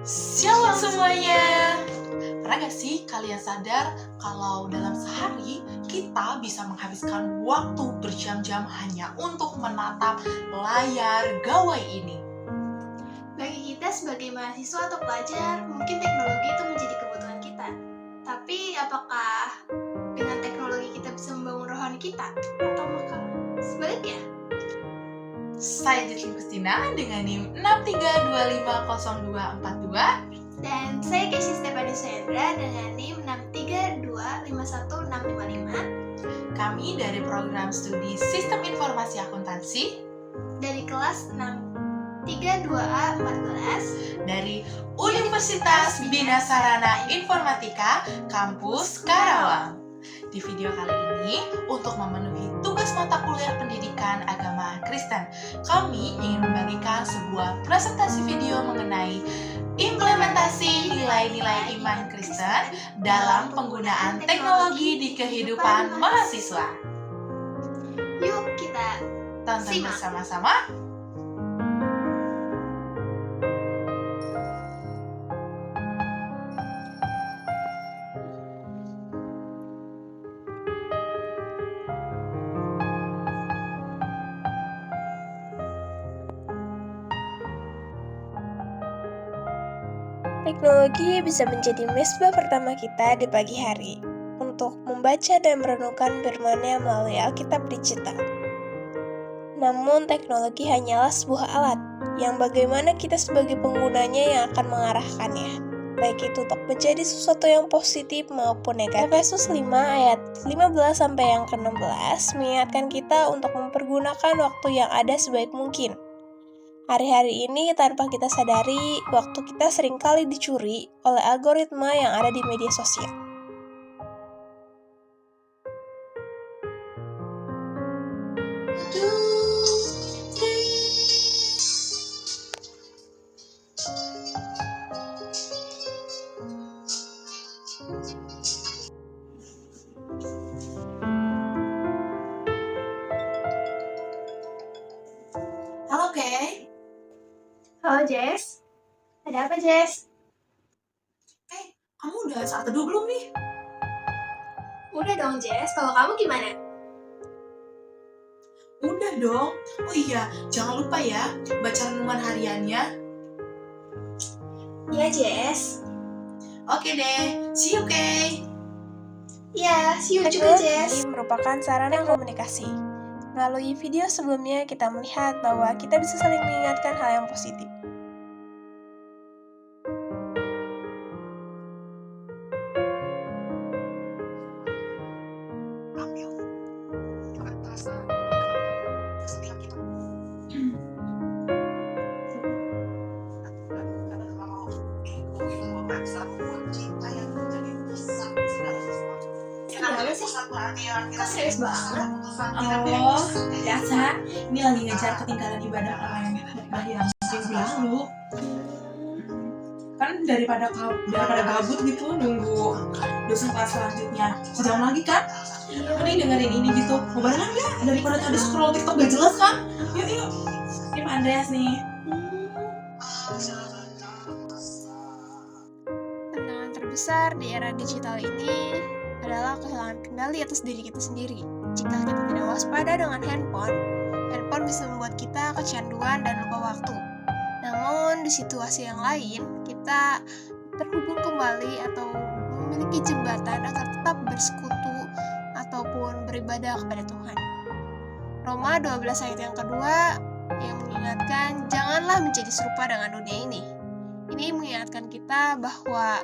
Shalom semuanya. Pernah gak sih kalian sadar kalau dalam sehari kita bisa menghabiskan waktu berjam-jam hanya untuk menatap layar gawai ini? Bagi kita sebagai mahasiswa atau pelajar, mungkin teknologi itu menjadi kebutuhan kita. Tapi apakah dengan teknologi kita bisa membangun rohani kita? Atau malah sebaliknya? Saya Jitli Kustina dengan NIM 63250242. Dan saya Casey Stefani Sandra dengan NIM 632516555. Kami dari program studi Sistem Informasi Akuntansi Dari kelas 632A14 dari Universitas Bina Sarana Informatika Kampus Karawang. Di video kali ini, untuk memenuhi tugas mata kuliah pendidikan agama Kristen, kami ingin membagikan sebuah presentasi video mengenai implementasi nilai-nilai iman Kristen dalam penggunaan teknologi di kehidupan mahasiswa. Yuk kita Tonton simak bersama-sama. Teknologi bisa menjadi mesbah pertama kita di pagi hari untuk membaca dan merenungkan firman-Nya melalui Alkitab digital. Namun teknologi hanyalah sebuah alat yang bagaimana kita sebagai penggunanya yang akan mengarahkannya, baik itu untuk menjadi sesuatu yang positif maupun negatif. Efesus 5 ayat 15 sampai yang ke-16 mengingatkan kita untuk mempergunakan waktu yang ada sebaik mungkin. Hari-hari ini tanpa kita sadari, waktu kita seringkali dicuri oleh algoritma yang ada di media sosial. Halo Kay. Halo Jess. Ada apa Jess? Kamu udah saat teduh belum nih? Udah dong Jess, kalau kamu gimana? Udah dong. Oh iya, jangan lupa ya baca renungan hariannya. Iya Jess. Oke deh, see you Kay. Iya, see you juga Jess. Teknologi merupakan sarana komunikasi. Melalui video sebelumnya kita melihat bahwa kita bisa saling mengingatkan hal yang positif. Kok serius banget? Oh, biasa. Ini lagi ngejar ketinggalan ibadah online yang minggu lalu. Kan daripada gabut gitu nunggu dosen kelas selanjutnya. Sejam lagi kan? Mending dengerin ini gitu. Mau barengan nggak? Daripada tadi scroll TikTok gak jelas kan? Yuk. Ini Pak Andreas nih. Tantangan terbesar di era digital ini adalah kehilangan kendali atas diri kita sendiri. Jika kita tidak waspada dengan handphone bisa membuat kita kecanduan dan lupa waktu. Namun di situasi yang lain, kita terhubung kembali atau memiliki jembatan agar tetap bersekutu ataupun beribadah kepada Tuhan. Roma 12 ayat yang kedua yang mengingatkan janganlah menjadi serupa dengan dunia ini. Ini mengingatkan kita bahwa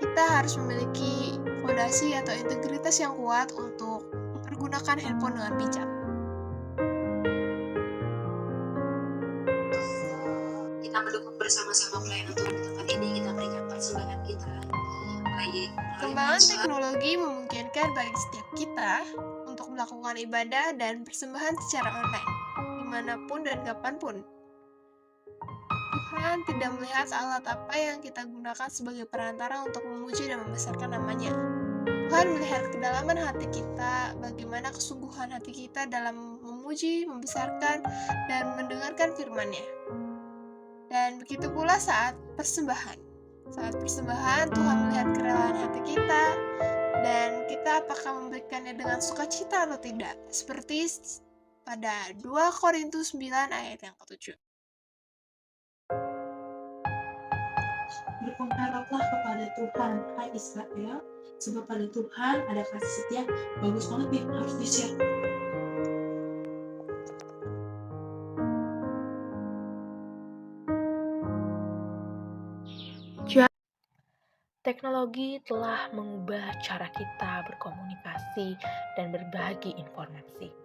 kita harus memiliki fondasi atau integritas yang kuat untuk mempergunakan handphone dengan bijak. Kita mendukung bersama-sama pelayanan Tuhan di tempat ini, kita berikan persembahan kita. Baik, Perkembangan teknologi memungkinkan bagi setiap kita untuk melakukan ibadah dan persembahan secara online, dimanapun dan kapanpun. Tuhan tidak melihat alat apa yang kita gunakan sebagai perantara untuk memuji dan membesarkan namanya. Tuhan melihat kedalaman hati kita, bagaimana kesungguhan hati kita dalam memuji, membesarkan, dan mendengarkan firman-Nya. Dan begitu pula saat persembahan. Saat persembahan, Tuhan melihat kerelaan hati kita, dan kita apakah memberikannya dengan sukacita atau tidak. Seperti pada 2 Korintus 9 ayat yang ke-7. Berpengharaplah kepada Tuhan, hai Israel, sebab pada Tuhan ada kasih setia. Bagus banget nih, harus di-share. Teknologi telah mengubah cara kita berkomunikasi dan berbagi informasi.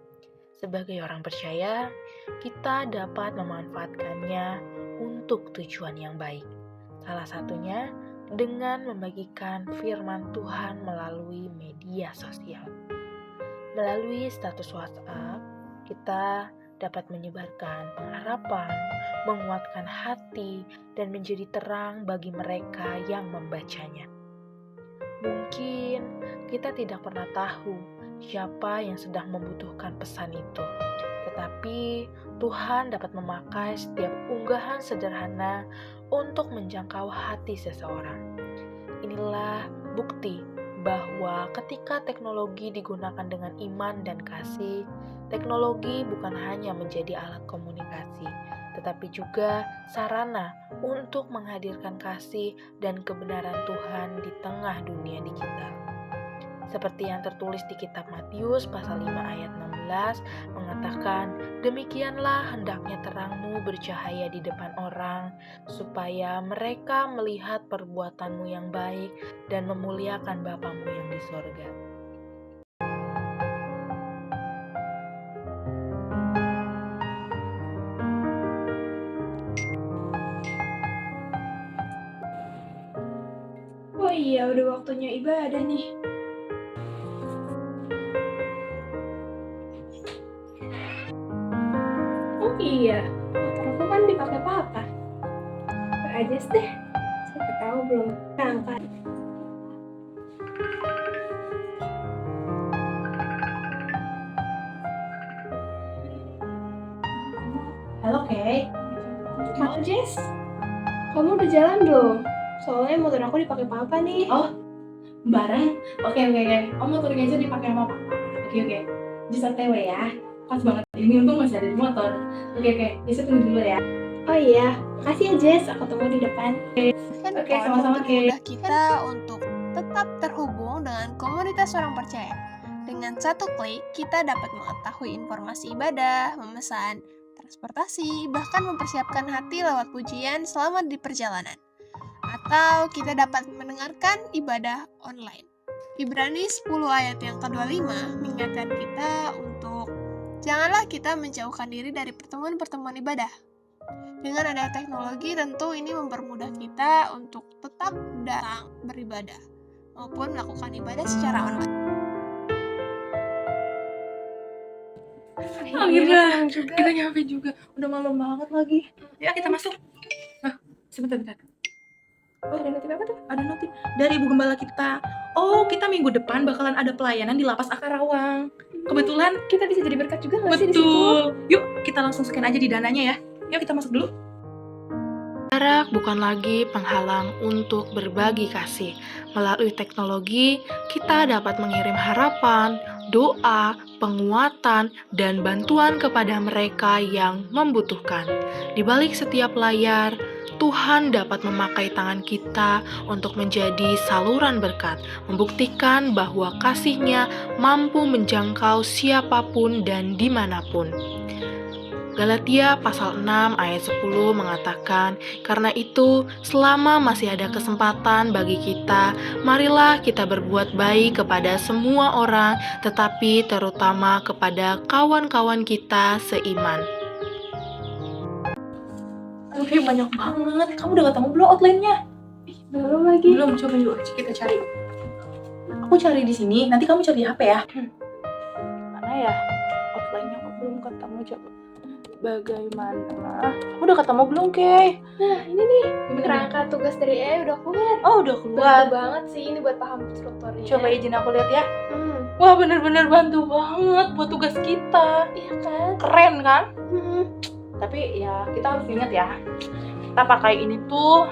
Sebagai orang percaya, kita dapat memanfaatkannya untuk tujuan yang baik. Salah satunya dengan membagikan firman Tuhan melalui media sosial. Melalui status WhatsApp, kita dapat menyebarkan pengharapan, menguatkan hati, dan menjadi terang bagi mereka yang membacanya. Mungkin kita tidak pernah tahu siapa yang sedang membutuhkan pesan itu, tetapi Tuhan dapat memakai setiap unggahan sederhana untuk menjangkau hati seseorang. Inilah bukti bahwa ketika teknologi digunakan dengan iman dan kasih, teknologi bukan hanya menjadi alat komunikasi, tetapi juga sarana untuk menghadirkan kasih dan kebenaran Tuhan di tengah dunia digital. Seperti yang tertulis di kitab Matius pasal 5 ayat 16 mengatakan, "Demikianlah hendaknya terangmu bercahaya di depan orang, supaya mereka melihat perbuatanmu yang baik dan memuliakan Bapamu yang di sorga." Oh iya, udah waktunya ibadah nih. Oh iya, motor aku kan dipakai papa. Aja deh, siapa tahu belum berangkat. Halo, Kay. Halo Jess, kamu udah jalan belum? Soalnya motor aku dipakai papa nih. Oh, bareng. Oke. Om motornya aja dipakai sama papa. Oke. Just OTW ya. Pas banget. Ini untung masih ada di motor. Oke. Bisa tunggu dulu ya. Oh iya, makasih ya Jess, aku tunggu di depan. Oke, sama-sama, Kay. Mempermudah kita untuk tetap terhubung dengan komunitas orang percaya. Dengan satu klik, kita dapat mengetahui informasi ibadah, memesan transportasi, bahkan mempersiapkan hati lewat pujian selama di perjalanan. Atau kita dapat mendengarkan ibadah online. Ibrani 10 ayat yang ke-25 mengingatkan kita untuk janganlah kita menjauhkan diri dari pertemuan-pertemuan ibadah. Dengan adanya teknologi, tentu ini mempermudah kita untuk tetap datang beribadah maupun melakukan ibadah secara online. Akhirnya kita nyampe juga. Udah malam banget lagi. Ya, kita masuk. Sebentar. Oh, ada notif apa tuh? Ada notif dari Ibu Gembala kita. Oh, kita minggu depan bakalan ada pelayanan di Lapas Akarawang. Kebetulan Kita bisa jadi berkat juga nggak sih di situ? betul. Yuk, kita langsung scan aja di dananya ya. Yuk, kita masuk dulu. Jarak bukan lagi penghalang untuk berbagi kasih. Melalui teknologi, kita dapat mengirim harapan, doa, penguatan, dan bantuan kepada mereka yang membutuhkan. Di balik setiap layar, Tuhan dapat memakai tangan kita untuk menjadi saluran berkat, membuktikan bahwa kasih-Nya mampu menjangkau siapapun dan dimanapun. Galatia pasal 6 ayat 10 mengatakan, "Karena itu, selama masih ada kesempatan bagi kita, marilah kita berbuat baik kepada semua orang, tetapi terutama kepada kawan-kawan kita seiman." Oke, banyak banget. Kamu udah ketemu belum outline-nya? Belum lagi. Belum, coba yuk kita cari. Aku cari di sini, nanti kamu cari di HP ya. Mana ya? Outline-nya kok belum ketemu, coba. Bagaimana? Kamu udah ketemu belum, Kay? Nah, ini nih. Gimana? Kerangka tugas dari udah keluar. Oh, udah keluar. Bantu banget sih ini buat paham strukturnya. Coba izin aku lihat ya. Hmm, Wah, bener-bener bantu banget buat tugas kita. iya kan? Keren kan? Hmm. Tapi ya kita harus ingat ya, kita pakai ini tuh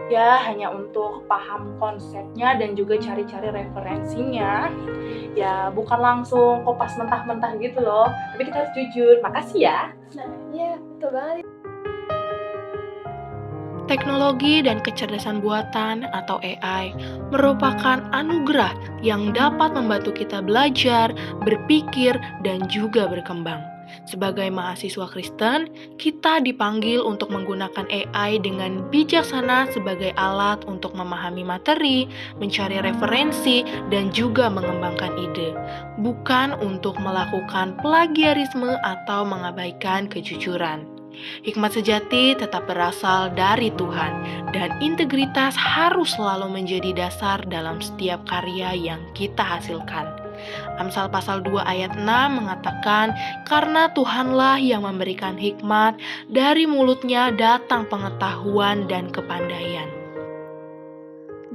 ya hanya untuk paham konsepnya dan juga cari-cari referensinya. Ya bukan langsung kopas mentah-mentah gitu loh. Tapi kita harus jujur. Makasih ya. Nah, iya betul banget. Teknologi dan kecerdasan buatan atau AI merupakan anugerah yang dapat membantu kita belajar, berpikir, dan juga berkembang. Sebagai mahasiswa Kristen, kita dipanggil untuk menggunakan AI dengan bijaksana sebagai alat untuk memahami materi, mencari referensi, dan juga mengembangkan ide, bukan untuk melakukan plagiarisme atau mengabaikan kejujuran. Hikmat sejati tetap berasal dari Tuhan, dan integritas harus selalu menjadi dasar dalam setiap karya yang kita hasilkan. Amsal pasal 2 ayat 6 mengatakan, "Karena Tuhanlah yang memberikan hikmat, dari mulutnya datang pengetahuan dan kepandaian."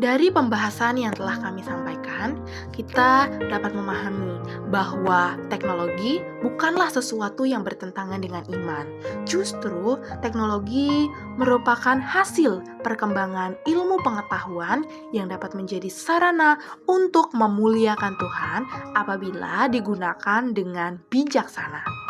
Dari pembahasan yang telah kami sampaikan, kita dapat memahami bahwa teknologi bukanlah sesuatu yang bertentangan dengan iman. Justru, teknologi merupakan hasil perkembangan ilmu pengetahuan yang dapat menjadi sarana untuk memuliakan Tuhan apabila digunakan dengan bijaksana.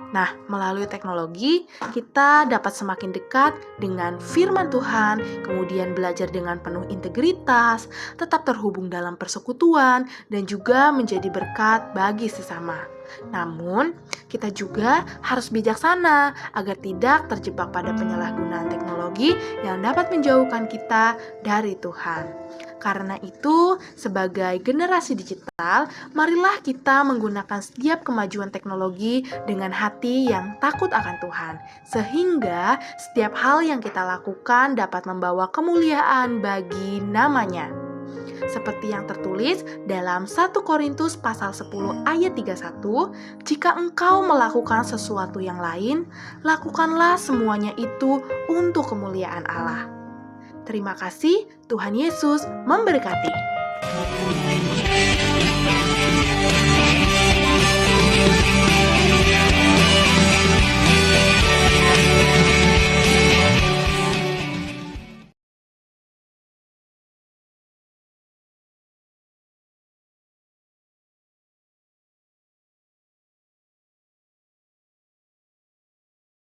Nah, melalui teknologi, kita dapat semakin dekat dengan firman Tuhan, kemudian belajar dengan penuh integritas, tetap terhubung dalam persekutuan, dan juga menjadi berkat bagi sesama. Namun, kita juga harus bijaksana agar tidak terjebak pada penyalahgunaan teknologi yang dapat menjauhkan kita dari Tuhan. Karena itu, sebagai generasi digital, marilah kita menggunakan setiap kemajuan teknologi dengan hati yang takut akan Tuhan, sehingga setiap hal yang kita lakukan dapat membawa kemuliaan bagi namanya. Seperti yang tertulis dalam 1 Korintus pasal 10 ayat 31, "Jika engkau melakukan sesuatu yang lain, lakukanlah semuanya itu untuk kemuliaan Allah." Terima kasih, Tuhan Yesus memberkati.